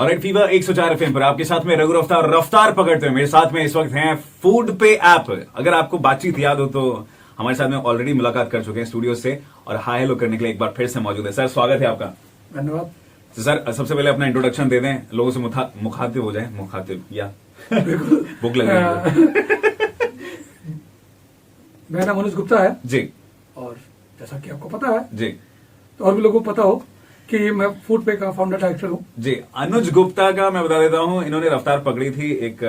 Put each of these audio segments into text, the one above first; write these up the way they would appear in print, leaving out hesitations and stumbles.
और fever 104 FM पर आपके साथ में रघु रफ्तार रफ्तार पकड़ते हुए मेरे साथ में इस वक्त हैं फूड पे ऐप। अगर आपको बातचीत याद हो तो हमारे साथ में ऑलरेडी मुलाकात कर चुके हैं स्टूडियो से और हाय हेलो करने के लिए एक बार फिर से मौजूद है। सर स्वागत है आपका। धन्यवाद। तो सर सबसे पहले अपना इंट्रोडक्शन दे दें, लोगों से मुखातिब हो जाए। मुखातिब या भूख लग रही है। मेरा नाम अनुज गुप्ता है जी। और जैसा कि आपको पता है जी तो और भी लोगों को पता हो कि मैं फूड पे का फाउंडर डायरेक्टर हूँ। जी। अनुज गुप्ता का मैं बता देता हूँ, इन्होंने रफ्तार पकड़ी थी। एक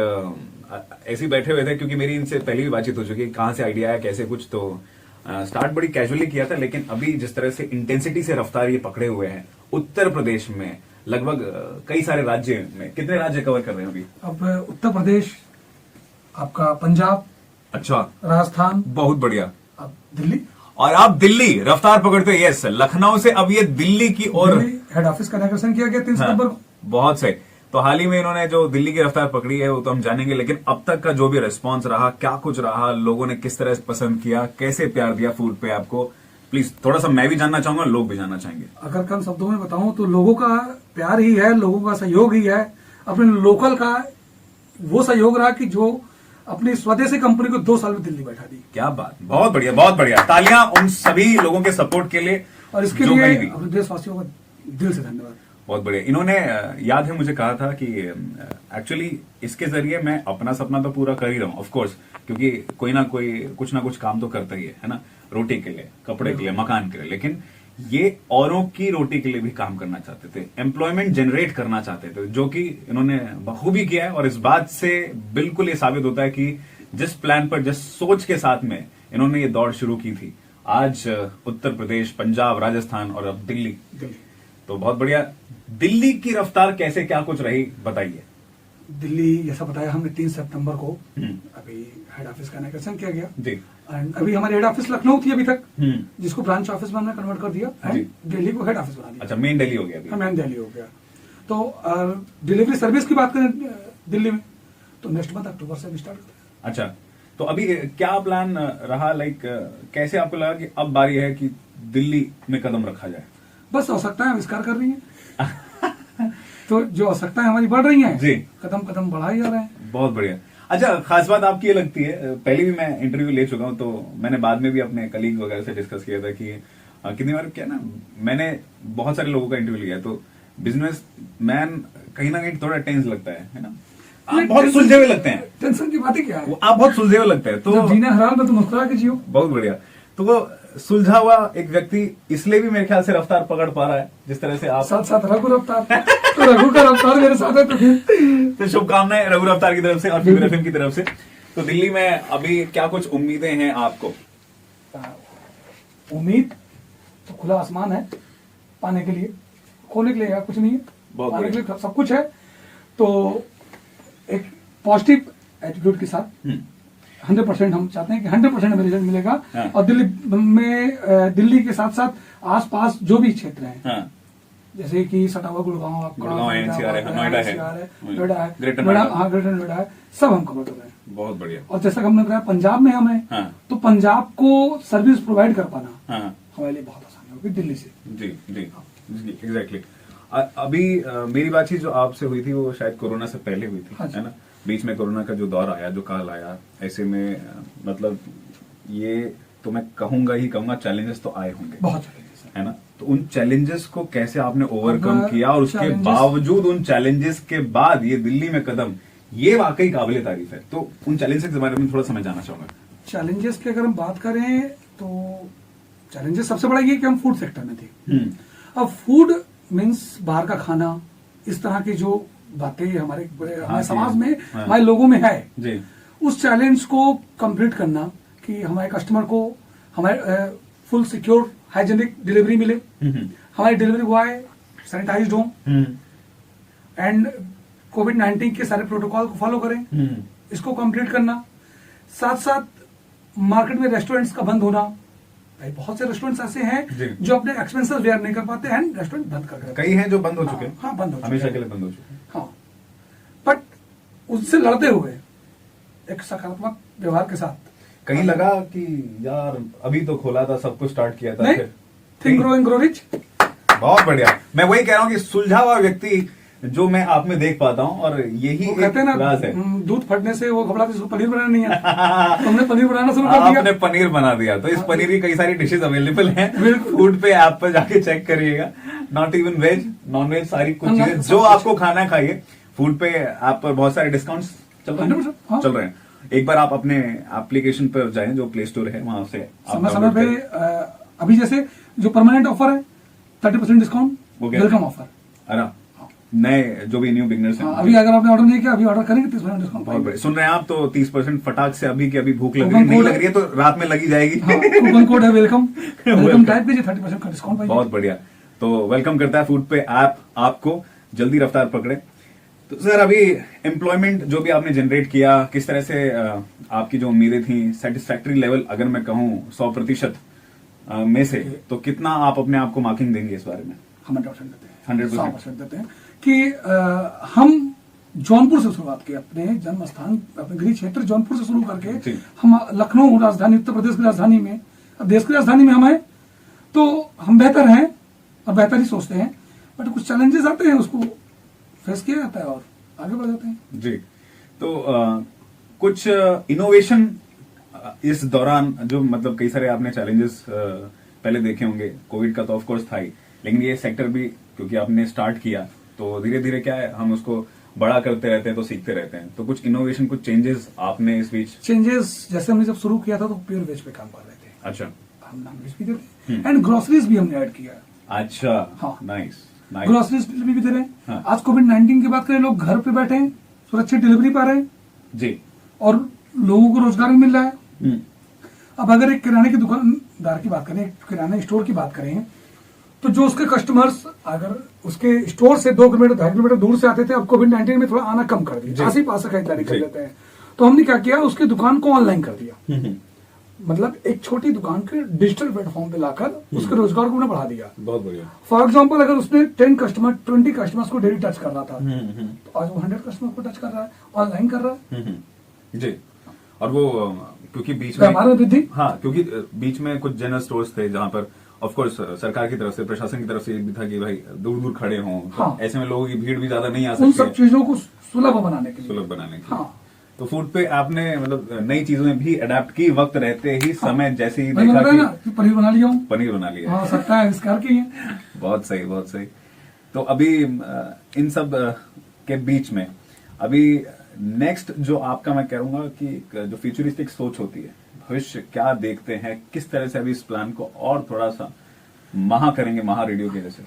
ऐसे बैठे हुए थे क्योंकि मेरी इनसे पहले भी बातचीत हो चुकी है, कहाँ से आइडिया आया कैसे कुछ। तो स्टार्ट बड़ी कैजुअली किया था, लेकिन अभी जिस तरह से इंटेंसिटी से रफ्तार ये पकड़े हुए हैं उत्तर प्रदेश में, लगभग कई सारे राज्य में, कितने राज्य कवर कर रहे हैं अभी? अब उत्तर प्रदेश, आपका पंजाब, अच्छा, राजस्थान, बहुत बढ़िया। अब दिल्ली, और आप दिल्ली रफ्तार पकड़ते हैं। यस, लखनऊ से अब ये दिल्ली की ओर हेड ऑफिस का इनॉग्रेशन किया गया 3 सितंबर को। बहुत सही। तो हाल ही में इन्होंने जो दिल्ली की रफ्तार पकड़ी है वो तो हम जानेंगे, लेकिन अब तक का जो भी रिस्पांस रहा, क्या कुछ रहा, लोगों ने किस तरह से पसंद किया, कैसे प्यार दिया फूड पे आपको, प्लीज थोड़ा सा मैं भी जानना चाहूंगा, लोग भी जानना चाहेंगे। अगर कम शब्दों में बताऊं तो लोगों का प्यार ही है, लोगों का सहयोग ही है। अपने लोकल का वो सहयोग रहा कि जो अपनी स्वदेशी कंपनी को 2 साल में दिल्ली बैठा दी। क्या बात, बहुत बढ़िया बहुत बढ़िया। तालियां उन सभी लोगों के सपोर्ट के लिए और इसके जो लिए कहीं भी। अपने देशवासियों का दिल से धन्यवाद। बहुत बढ़िया। इन्होंने याद है मुझे कहा था कि एक्चुअली इसके जरिए मैं अपना सपना तो पूरा कर ही रहा हूं, ऑफ कोर्स, क्योंकि कोई ना कोई कुछ ना कुछ काम तो करता ही है ना, रोटी के लिए, कपड़े के लिए, मकान के लिए, लेकिन ये औरों की रोटी के लिए भी काम करना चाहते थे, एम्प्लॉयमेंट जनरेट करना चाहते थे, जो कि इन्होंने बखूबी किया है। और इस बात से बिल्कुल ये साबित होता है कि जिस प्लान पर, जिस सोच के साथ में इन्होंने ये दौड़ शुरू की थी, आज उत्तर प्रदेश, पंजाब, राजस्थान और अब दिल्ली। तो बहुत बढ़िया। दिल्ली की रफ्तार कैसे, क्या कुछ रही, बताइए। दिल्ली जैसा बताया हमने 3 सितंबर को अभी हेड ऑफिस का इनॉग्रेशन किया गया जी। एंड अभी हमारी हेड ऑफिस लखनऊ थी अभी तक, जिसको ब्रांच ऑफिस में हमने कन्वर्ट कर दिया एंड दिल्ली को हेड ऑफिस बना दिया। अच्छा, मेन दिल्ली हो गया अभी। हाँ, मेन दिल्ली हो गया। तो डिलीवरी सर्विस की बात करें दिल्ली में तो नेक्स्ट मंथ अक्टूबर से स्टार्ट करते हैं। अच्छा, तो अभी क्या प्लान रहा, लाइक कैसे आपको लगा कि अब बारी है कि दिल्ली में कदम रखा जाए? बस आवश्यकताएं आविष्कार कर रही हैं। तो जो आवश्यकताएं हमारी बढ़ रही हैं जी, कदम कदम बढ़ाई जा रहे हैं। बहुत बढ़िया। अच्छा, खास बात आपकी ये लगती है, पहले भी मैं इंटरव्यू ले चुका हूं, तो मैंने बाद में भी अपने कलीग वगैरह से डिस्कस किया था कि कितनी बार क्या ना, मैंने बहुत सारे लोगों का इंटरव्यू लिया, तो बिजनेस मैन कहीं ना कहीं थोड़ा टेंस लगता है ना, आप बहुत सुलझे हुए लगते हैं। टेंशन की बात ही क्या है, आप बहुत सुलझे हुए लगते हैं। तो जीना हराम में तो मुस्कुरा के जियो। बहुत बढ़िया। तो वो सुलझा हुआ एक व्यक्ति इसलिए भी मेरे ख्याल से रफ्तार पकड़ पा रहा है, जिस तरह से आप साथ साथ रघु रफ्तार। तो रघु का रफ्तार मेरे साथ है तो फिर तो शुभकामनाएं रघु रफ्तार की तरफ से और फीवर एफएम की तरफ से। तो दिल्ली में अभी क्या कुछ उम्मीदें हैं आपको? उम्मीद तो खुला आसमान है पाने के लिए, खोने के लिए कुछ नहीं है, पाने के लिए सब कुछ है। तो एक पॉजिटिव एटीट्यूड के साथ 100% हम चाहते हैं कि 100% हमें रिजल्ट मिलेगा। और दिल्ली के साथ साथ आसपास जो भी क्षेत्र हैं, जैसे कि सटावा, गुड़गांव, आपका NCR है, नोएडा है, नोएडा है, ग्रेटर नोएडा है, सब हम कवर कर रहे हैं। बहुत बढ़िया। और जैसा कि हमने कहा पंजाब में हमें, तो पंजाब को सर्विस प्रोवाइड कर पाना हमारे लिए बहुत आसान होगी दिल्ली से। जी जी, एग्जैक्टली। अभी मेरी बातचीत जो आपसे हुई थी वो शायद कोरोना से पहले हुई थी, है ना? बीच में कोरोना का जो दौर आया, जो काल आया, ऐसे में मतलब ये तो मैं कहूंगा ही कहूंगा, चैलेंजेस तो आए होंगे, बहुत चैलेंजेस है ना? तो उन चैलेंजेस को कैसे आपने ओवरकम किया, और उसके बावजूद उन चैलेंजेस के बाद ये दिल्ली में कदम, ये वाकई काबिले तारीफ है। तो उन चैलेंजेस के बारे में थोड़ा समझ जाना चाहूंगा। चैलेंजेस की अगर हम बात करें तो चैलेंजेस सबसे बड़ा ये कि हम फूड सेक्टर में थे। अब फूड मीन्स बाहर का खाना, इस तरह की जो बातें हमारे समाज में, हमारे लोगों में है जी। उस चैलेंज को कंप्लीट करना कि हमारे कस्टमर को हमारे फुल सिक्योर हाइजेनिक डिलीवरी मिले, हमारे डिलीवरी बॉय सैनिटाइज्ड हो एंड कोविड-19 के सारे प्रोटोकॉल को फॉलो करें, इसको कंप्लीट करना। साथ साथ मार्केट में रेस्टोरेंट्स का बंद होना, भाई बहुत से रेस्टोरेंट्स ऐसे हैं जो अपने एक्सपेंसेस बेयर नहीं कर पाते हैं, रेस्टोरेंट बंद कर गए। कई हैं जो बंद हो चुके हैं। हाँ, बंद हो चुके, हमेशा के लिए बंद हो चुके हैं। हाँ, बट उससे लड़ते हुए एक सकारात्मक व्यवहार के साथ। कहीं लगा कि यार अभी तो खोला था, सब कुछ स्टार्ट किया था, नहीं, think grow and grow rich. बहुत बढ़िया। मैं वही कह रहा हूँ कि सुलझा हुआ व्यक्ति जो मैं आप में देख पाता हूँ, और यही वो एक कहते हैं ना, राज है। दूध फटने से वो घबराते इसको पनीर बनाना नहीं है। तो हमने पनीर बनाना शुरू कर दिया। आपने पनीर बना दिया, तो इस पनीर की कई सारी डिशेस अवेलेबल हैं बिल्कुल। फूड पे, ऐप पे जाके चेक करिएगा। Not even veg, non veg, सारी कुछ हाँ, चीजें सब जो कुछ। आपको खाना है खाइए। फूड पे ऐप पर बहुत सारे डिस्काउंट्स चल रहे 100%, हैं, हाँ। चल रहे हैं। एक बार आप अपने एप्लीकेशन पर जाएं, जो प्ले स्टोर है, वहां से आप समय समय डाउनलोड पे करें। अभी जैसे जो परमानेंट ऑफर है 30% डिस्काउंट, वो क्या? Welcome offer. अरे नए जो भी न्यू बिगनर्स हैं, अभी अगर आपने ऑर्डर नहीं किया, अभी ऑर्डर करेंगे 30% डिस्काउंट बहुत बढ़िया। सुन रहे हैं आप, तो 30% फटाक से अभी की अभी भूख लग रही है, कूपन नहीं कोड लग रही है तो रात में लगी जाएगी। कूपन कोड है वेलकम, Welcome। वेलकम टाइप कीजिए, 30% का डिस्काउंट पाइए। बहुत बढ़िया। तो वेलकम करता है फूड पे ऐप आपको, जल्दी रफ्तार पकड़े। तो सर, अभी एम्प्लॉयमेंट जो भी आपने जनरेट किया, किस तरह से आपकी जो उम्मीदें थी, सेटिस्फैक्ट्री लेवल अगर मैं कहूँ 100% में से, तो कितना आप अपने आप को मार्किंग देंगे इस बारे में? 100% देते हैं, 100%। 100% देते हैं कि हम जौनपुर से शुरुआत की, अपने जन्म स्थान, अपने गृह क्षेत्र जौनपुर से शुरू जी। करके हम लखनऊ राजधानी, उत्तर प्रदेश की राजधानी में, अब देश की राजधानी में हम हैं, तो हम बेहतर हैं और बेहतर ही सोचते हैं। बट कुछ चैलेंजेस आते हैं, उसको फेस किया जाता है और आगे बढ़ जाते हैं। जी। तो कुछ इनोवेशन इस दौरान, जो मतलब कई सारे आपने चैलेंजेस पहले देखे होंगे, कोविड का तो ऑफ कोर्स था ही, लेकिन ये सेक्टर भी क्योंकि आपने स्टार्ट किया, तो धीरे धीरे क्या है, हम उसको बड़ा करते रहते हैं, तो सीखते रहते हैं। तो कुछ इनोवेशन, कुछ चेंजेस आपने इस बीच? चेंजेस जैसे हमने जब शुरू किया था तो प्योर वेज पे काम कर रहे थे, अच्छा हम नॉन वेज भी देते हैं एंड ग्रोसरीज भी हमने ऐड किया है। अच्छा, हाँ। Nice nice. ग्रोसरीज डिलीवरी भी दे रहे हैं। हाँ। आज कोविड-19 की बात करें, लोग घर पे बैठे हैं, सुरक्षित डिलीवरी पा रहे हैं जी। और लोगों को रोजगार भी मिल रहा है। हम्म, अब अगर एक किराने की दुकानदार की बात करें, एक किराना स्टोर की बात करें, तो जो उसके कस्टमर्स अगर उसके स्टोर से 2 किलोमीटर 2.5 किलोमीटर दूर से आते थे, अब कोविड-19 में थोड़ा आना कम कर जी। दिया, आस ही पास से खरीदारी कर जी। लेते हैं। तो हमने क्या किया, उसकी दुकान को ऑनलाइन कर दिया। हम्म, मतलब एक छोटी दुकान के डिजिटल प्लेटफॉर्म पे लाकर उसके रोजगार को हमने बढ़ा दिया। बहुत बढ़िया। फॉर एग्जाम्पल, अगर उसने 20 कस्टमर्स को डेली टच कर रहा था, हम्म, तो आज वो 100 कस्टमर को टच कर रहा है, ऑनलाइन कर रहा है। जी। और वो क्योंकि बीच में, व्यापार में वृद्धि। हाँ, क्योंकि बीच में कुछ जनरल स्टोर्स थे जहां पर ऑफ कोर्स सरकार की तरफ से, प्रशासन की तरफ से ये भी था कि भाई दूर दूर खड़े हों, तो हाँ। ऐसे में लोगों की भीड़ भी ज्यादा नहीं आ उन सकती सब है, चीजों को सुलभ बनाने के लिए। सुलभ बनाने के लिए। हाँ। तो फूड पे आपने मतलब नई चीजों भी अडेप्ट की, वक्त रहते ही, समय जैसे ही भाई देखा बताया ना कि कि पनीर बना लिया हूँ। पनीर बना लिया। हाँ, सकता है आविष्कार की है। बहुत सही, बहुत सही। तो अभी इन सब के बीच में अभी नेक्स्ट जो आपका, मैं कहूंगा कि जो फ्यूचरिस्टिक सोच होती है, भविष्य क्या देखते हैं, किस तरह से अभी इस प्लान को और थोड़ा सा महा करेंगे, महा रेडियो के जैसे?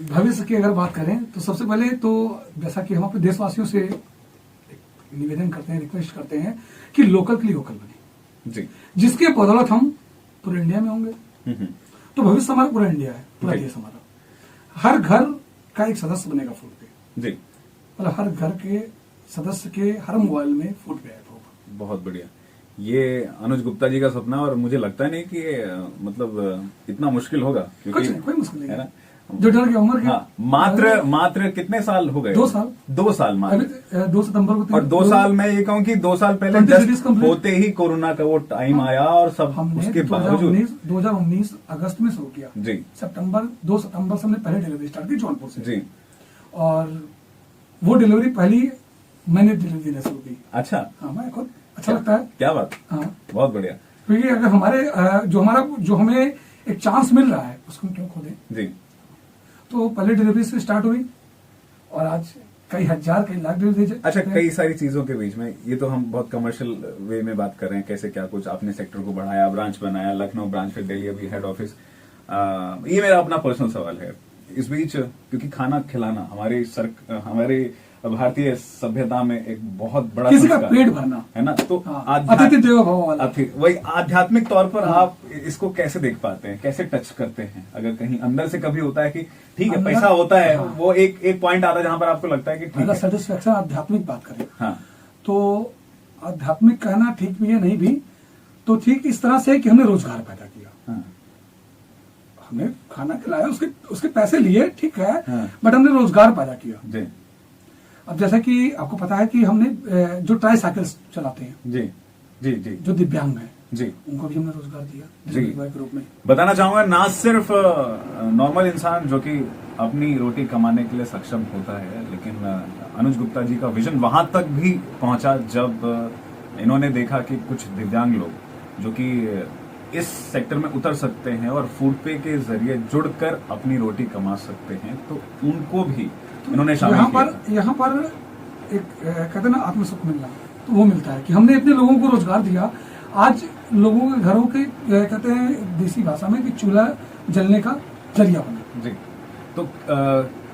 भविष्य की अगर बात करें तो सबसे पहले तो जैसा कि हम अपने देशवासियों से निवेदन करते हैं, रिक्वेस्ट करते हैं कि लोकल के लिए वोकल बने, जी। जिसके बदौलत हम पूरे इंडिया में होंगे। हम्म, तो भविष्य हमारा पूरा इंडिया है, पूरा जी। देश हमारा। हर घर का एक सदस्य बनेगा फूड पे, जी। मतलब हर घर के सदस्य के हर मोबाइल में फूड पे ऐप होगा। बहुत बढ़िया। ये अनुज गुप्ता जी का सपना, और मुझे लगता नहीं कि ये मतलब इतना मुश्किल होगा, कुछ नहीं, कोई मुश्किल नहीं है है। ना? जो डर की उम्र के, हाँ, मात्र कितने साल हो गए? 2 साल। 2 साल मात्र। अभी 2 सितंबर को और 2 साल मैं ये कहूँ कि 2 साल पहले 20 जस्ट cities complete। होते ही कोरोना का वो टाइम आया, और सब हमने उसके बावजूद 2019 अगस्त में शुरू किया। जी। 2 सितंबर से हमने पहले डिलीवरी स्टार्ट की जौनपुर से। जी। और वो डिलीवरी पहली मैंने डिलीवरी देना शुरू की। अच्छा, हाँ, मैं खुद अच्छा लगता है। क्या बात, हाँ, बहुत बढ़िया। क्योंकि अगर जो हमें एक चांस मिल रहा है, उसको हम क्यों खो दें। जी। तो पहले डिलीवरी से स्टार्ट हुई और आज कई हजार कई लाख डिलीवरी। अच्छा, कई सारी चीजों के बीच में ये तो हम बहुत कमर्शियल वे में बात कर रहे हैं, कैसे क्या कुछ आपने सेक्टर को बढ़ाया, ब्रांच बनाया, लखनऊ ब्रांच, फिर दिल्ली अभी हेड ऑफिस। ये मेरा अपना पर्सनल सवाल है इस बीच, क्योंकि खाना खिलाना हमारे भारतीय सभ्यता में एक बहुत बड़ा किसी का संस्कार पेट भरना है ना, तो हाँ, अतिथि देवो भव वाला। वही आध्यात्मिक तौर पर आप इसको कैसे देख पाते हैं, कैसे टच करते हैं? अगर कहीं अंदर से कभी होता है कि ठीक है, अंदर- पैसा होता है, हाँ। वो एक पॉइंट आता है जहां पर आपको लगता है कि ठीक अगर है। सेटिस्फेक्शन आध्यात्मिक बात करें, हाँ, तो आध्यात्मिक कहना ठीक भी है, नहीं भी, तो ठीक इस तरह से है कि हमने रोजगार पैदा किया। हाँ, हमने खाना खिलाया, उसके पैसे लिए, ठीक है, हाँ। बट हमने रोजगार पैदा किया। जी अब जैसा कि आपको पता है कि हमने जो ट्राई साइकिल्स चलाते हैं, जी जी जी जो दिव्यांग हैं, जी। उनको भी हमने रोजगार दिया जी। डिलीवरी बॉय के रूप में। बताना चाहूंगा, ना सिर्फ नॉर्मल इंसान जो कि अपनी रोटी कमाने के लिए सक्षम होता है, लेकिन अनुज गुप्ता जी का विजन वहां तक भी पहुंचा जब इन्होंने देखा कि कुछ दिव्यांग लोग जो कि इस सेक्टर में उतर सकते हैं और फूड पे के जरिए जुड़कर अपनी रोटी कमा सकते हैं, तो उनको भी इन्होंने शामिल किया। यहाँ पर एक कहते हैं ना आत्मसुख मिलना, तो वो मिलता है कि हमने अपने लोगों को रोजगार दिया। आज लोगों के घरों के कहते हैं देसी भाषा में कि चूल्हा जलने का जरिया बना जी। तो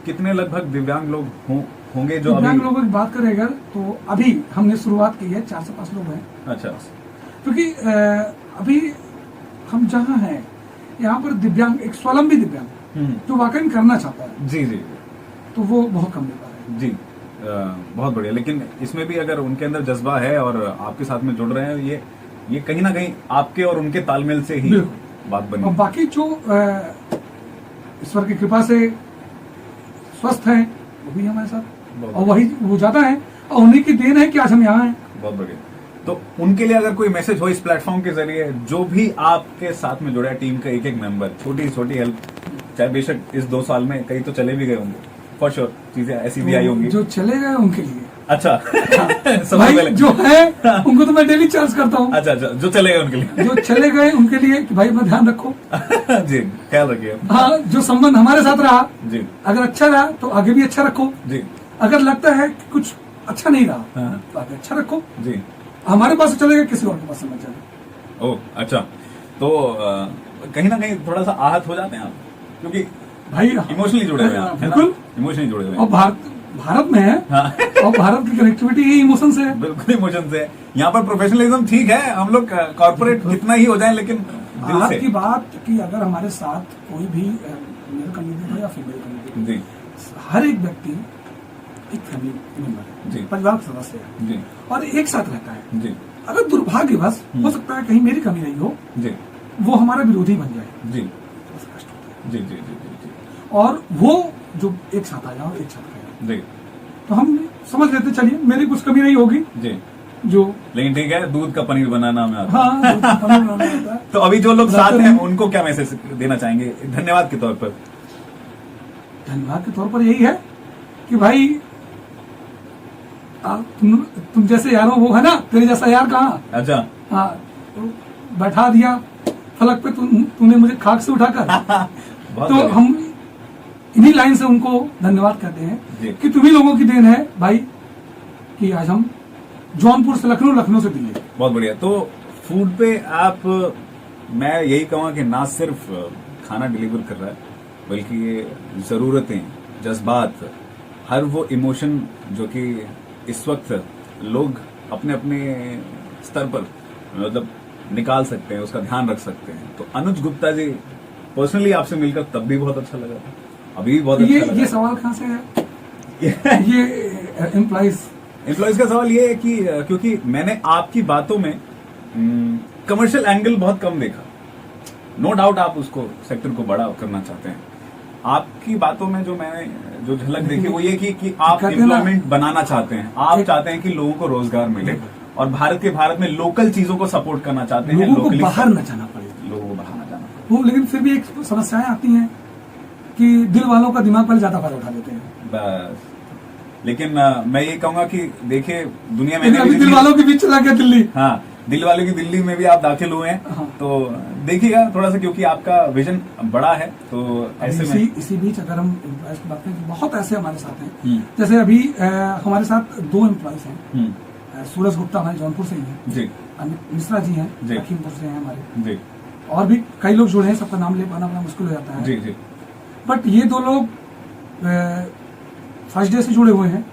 कितने लगभग दिव्यांग लोग होंगे जो दिव्यांग अभी? लोगों की बात करें अगर, तो अभी हमने शुरुआत की है, 4 से 5 लोग हैं। अच्छा। क्योंकि अभी हम जहाँ हैं यहाँ पर दिव्यांग, एक स्वावलंबी दिव्यांग जो वाकई में करना चाहता है, जी जी तो वो बहुत कम मिल पा रहे हैं। जी। बहुत बढ़िया। लेकिन इसमें भी अगर उनके अंदर जज्बा है और आपके साथ में जुड़ रहे हैं, ये कहीं ना कहीं आपके और उनके तालमेल से ही बात बनी। और बाकी जो ईश्वर की कृपा से स्वस्थ हैं वो भी हमारे साथ, और वही वो ज्यादा है, और उन्हीं की देन है कि आज हम यहाँ हैं। बहुत बढ़िया। तो उनके लिए अगर कोई मैसेज हो इस प्लेटफॉर्म के जरिए, जो भी आपके साथ में जुड़ा है टीम का एक एक मेंबर, छोटी छोटी हेल्प, चाहे बेशक इस 2 साल में कई तो चले भी गए होंगे, फॉर श्योर चीजें ऐसी भी आई होंगी। जो चले गए उनके लिए अच्छा भाई जो है उनको तो मैं डेली चार्ज करता हूँ। अच्छा, जो चले गए उनके लिए जो चले गए उनके लिए कि भाई अपना ध्यान रखो जी, ख्याल रखिए। हाँ, जो संबंध हमारे साथ रहा जी, अगर अच्छा रहा तो आगे भी अच्छा रखो जी। अगर लगता है कि कुछ अच्छा नहीं रहा हाँ। तो आगे अच्छा रखो जी। हमारे पास से चले गए किसी और के पास से मत जाना। ओह अच्छा। तो कहीं ना कहीं थोड़ा सा आहत हो जाते हैं आप, क्योंकि भाई इमोशनली जुड़े हुए हैं आप, है ना? बिल्कुल इमोशनली जुड़े हुए और हैं। भारत में है हाँ। और भारत की कनेक्टिविटी ही इमोशन से है। बिल्कुल इमोशन से। यहाँ पर प्रोफेशनलिज्म ठीक है, हम लोग कॉर्पोरेट कितना ही हो जाए, लेकिन दिल आज से। की बात कि अगर हमारे साथ कोई भी मेल कैंडिडेट हो या फीमेल कैंडिडेट, जी हर एक व्यक्ति एक फैमिली मेंबर जी। है, परिवार का सदस्य है जी और एक साथ रहता है। जी अगर दुर्भाग्यवश हो सकता है कहीं मेरी कमी रही हो, जी वो हमारा विरोधी बन जाए, जी तो बस कष्ट होता है। जी जी जी जी और वो जो एक साथ आया और एक साथ गया, जी तो हम समझ लेते चलिए मेरी कुछ कमी नहीं होगी, जी। जो लेकिन ठीक है, दूध का पनीर बनाना हमें आता है। हाँ जो पनीर बनाना होता है। तो अभी जो लोग साथ हैं उनको क्या मैसेज देना चाहेंगे धन्यवाद के तौर पर? धन्यवाद के तौर पर यही है कि भाई तुम जैसे यारों वो है ना, तेरे जैसा यार कहाँ। अच्छा। हाँ, तो बैठा दिया फलक पे तूने मुझे खाक से उठाकर बहुत तो बढ़िया। हम इन्हीं लाइन से उनको धन्यवाद कहते जी। हैं कि तुम्ही लोगों की देन है भाई कि आज हम जौनपुर से लखनऊ, लखनऊ से दिल्ली। बहुत बढ़िया। तो फूड पे आप, मैं यही कहूँगा कि ना सिर्फ खाना डिलीवर कर रहा है, बल्कि ये जरूरतें, जज्बात, हर वो इमोशन जो कि इस वक्त लोग अपने अपने स्तर पर मतलब निकाल सकते हैं, उसका ध्यान रख सकते हैं। तो अनुज गुप्ता जी, पर्सनली आपसे मिलकर तब भी बहुत अच्छा लगा था, अभी भी बहुत अच्छा लगा। ये सवाल कहाँ से है? ये एम्प्लॉइज का सवाल ये है कि क्योंकि मैंने आपकी बातों में कमर्शियल एंगल बहुत कम देखा। नो डाउट आप उसको सेक्टर को बड़ा करना चाहते हैं। आपकी बातों में जो मैंने जो झलक देखी वो ये कि आप एम्प्लॉयमेंट बनाना चाहते हैं, आप चाहते हैं कि लोगों को रोजगार मिले और भारत में लोकल चीजों को सपोर्ट करना चाहते हैं। लोगों को बाहर न जाना पड़े, लोगों को बाहर न जाना पड़े। वो लेकिन फिर भी एक समस्याएं आती हैं कि दिल वालों का दिमाग पहले ज्यादा फायदा उठा लेते हैं। बस। लेकिन मैं ये कहूंगा कि देखिए दुनिया में अभी दिल वालों के बीच चला गया दिल्ली। हाँ, दिल वालों की दिल्ली में भी आप दाखिल हुए हैं। हाँ। तो देखिएगा थोड़ा सा, क्योंकि आपका विजन बड़ा है, तो ऐसे में इसी बीच अगर हम एम्प्लॉयज की बात करें तो बहुत ऐसे हमारे साथ हैं। जैसे अभी हमारे साथ 2 एम्प्लॉयज हैं। सूरज गुप्ता हमारे जौनपुर से ही हैं जी, अमित मिश्रा जी हैं लखीमपुर से हैं हमारे जी, और भी कई लोग जुड़े हैं, सबका नाम ले पाना बड़ा मुश्किल हो जाता है जी जी। बट ये 2 लोग फर्स्ट डे से जुड़े हुए हैं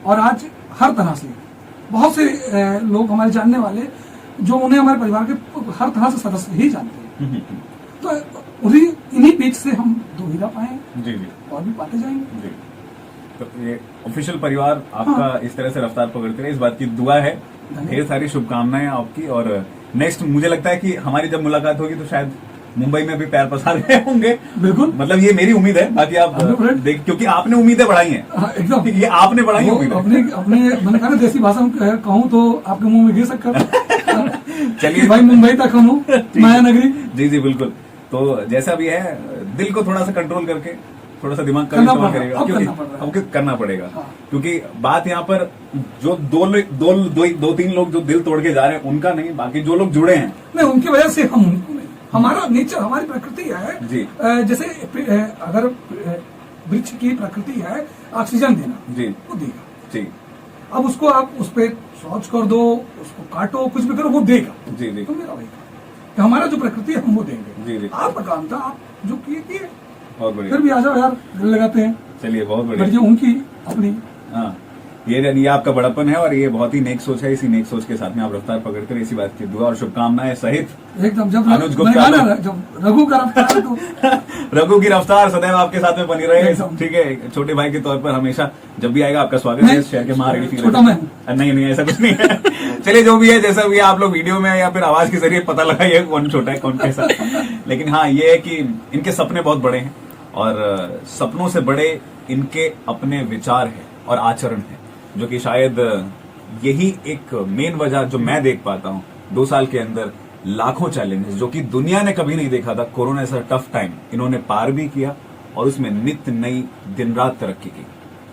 और आज हर तरह से बहुत से लोग हमारे जानने वाले जो उन्हें हमारे परिवार के हर तरह से सदस्य ही जानते हैं। तो इन्हीं बीच से हम 2 हीरा पाए जी जी, और भी पाते जाएंगे जी। तो ये ऑफिशियल परिवार आपका इस तरह से रफ्तार पकड़ते रहे, इस बात की दुआ है। ढेर सारी शुभकामनाएं आपकी। और नेक्स्ट मुझे लगता है कि हमारी जब मुलाकात होगी तो शायद मुंबई में भी पैर पसार रहे होंगे। बिल्कुल, मतलब ये मेरी उम्मीद है। बाकी आप देख, क्योंकि आपने उम्मीदें बढ़ाई हैं एकदम, ये आपने बढ़ाई उम्मीदें। अपने मैंने कहा देसी भाषा में कहूँ तो आपके मुंह में घी सककर चलिए भाई, मुंबई तक हम माया नगरी। जी जी बिल्कुल। तो जैसा भी है, दिल को थोड़ा सा कंट्रोल करके थोड़ा सा दिमाग का करना इस्तेमाल पड़ रहा है, करेगा, अब क्योंकि करना पड़ रहा है। अब क्यों करना पड़ेगा, हाँ। क्योंकि बात यहाँ पर जो दो तीन लोग जो दिल तोड़ के जा रहे हैं उनका नहीं, बाकी जो लोग जुड़े हैं नहीं, उनकी वजह से हम उनको नहीं, हमारा नेचर, हमारी प्रकृति है जी। जैसे अगर वृक्ष की प्रकृति है ऑक्सीजन देना, जी वो देगा। जी अब उसको आप उस पर शौच कर दो, उसको काटो, कुछ भी करो, वो देगा। जी जी तो मेरा वही काम कि हमारा जो प्रकृति है हम वो देंगे। जी जी आपका काम था, आप जो किए बहुत बढ़िया। फिर भी आ जाओ यार, दिल लगाते हैं। चलिए बहुत बट बढ़िया। ये उनकी अपनी हाँ, ये आपका बड़प्पन है और ये बहुत ही नेक सोच है। इसी नेक सोच के साथ में आप रफ्तार पकड़ते रहे, इसी बात की दुआ और शुभकामनाएं सहित एकदम। जब अनुज गुप्ता मैंने कहा ना, जब रघु का रफ्तार तो रघु की रफ्तार सदैव आपके साथ में बनी रहे, एकदम। ठीक है। छोटे भाई के तौर पर हमेशा जब भी आएगा आपका स्वागत है नहीं, इस शहर के महारेडी छोटा मैं हूँ। नहीं ऐसा कुछ नहीं है। चलिए जो भी है, जैसा भी है, आप लोग वीडियो में या फिर आवाज के जरिए पता लगाइए कौन छोटा है कौन कैसा। लेकिन हाँ, ये है कि इनके सपने बहुत बड़े हैं और सपनों से बड़े इनके अपने विचार है और आचरण है, जो कि शायद यही एक मेन वजह जो मैं देख पाता हूँ 2 साल के अंदर लाखों चैलेंजेस जो कि दुनिया ने कभी नहीं देखा था। कोरोना ऐसा टफ टाइम इन्होंने पार भी किया और उसमें नित्य नई दिन रात तरक्की की।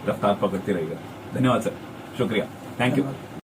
रफ्तार पकड़ते रहिएगा। धन्यवाद सर, शुक्रिया, थैंक यू।